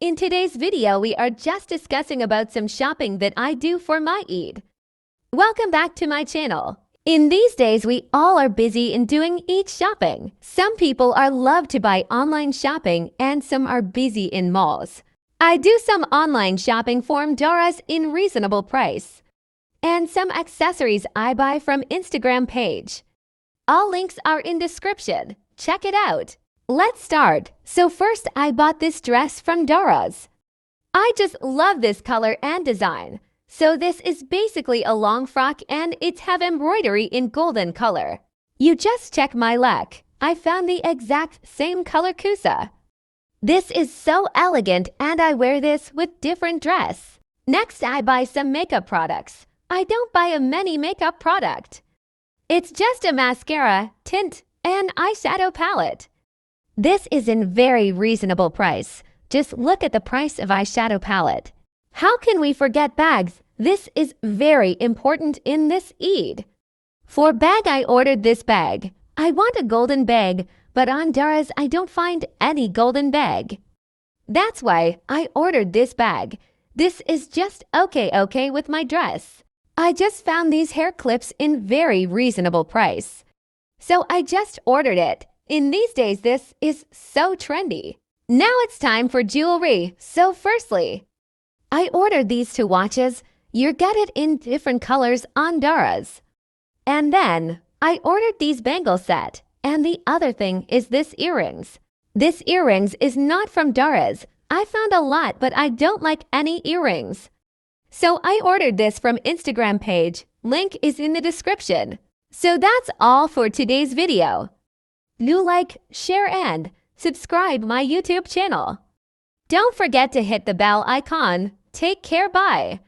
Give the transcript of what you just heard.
In today's video, we are just discussing about some shopping that I do for my Eid. Welcome back to my channel. In these days, we all are busy in doing Eid shopping. Some people are love to buy online shopping and some are busy in malls. I do some online shopping from daraz in reasonable price. And some accessories I buy from Instagram page. All links are in description. Check it out. Let's start. So first, I bought this dress from daraz. I just love this color and design. So this is basically a long frock and it have embroidery in golden color. You just check my luck. I found the exact same color kusa. This is so elegant and I wear this with different dress. Next, I buy some makeup products. I don't buy a many makeup product. It's just a mascara, tint, and eyeshadow palette. This is in very reasonable price. Just look at the price of eyeshadow palette. How can we forget bags? This is very important in this Eid. For bag, I ordered this bag. I want a golden bag, but on daraz I don't find any golden bag. That's why I ordered this bag. This is just okay with my dress. I just found these hair clips in very reasonable price. So I just ordered it. In these days, this is so trendy. Now it's time for jewelry. So firstly, I ordered these two watches. You get it in different colors on daraz. And then I ordered these bangle set. And the other thing is this earrings. This earrings is not from daraz. I found a lot, but I don't like any earrings. So I ordered this from Instagram page. Link is in the description. So that's all for today's video. Do like, share, and subscribe my YouTube channel. Don't forget to hit the bell icon. Take care, bye.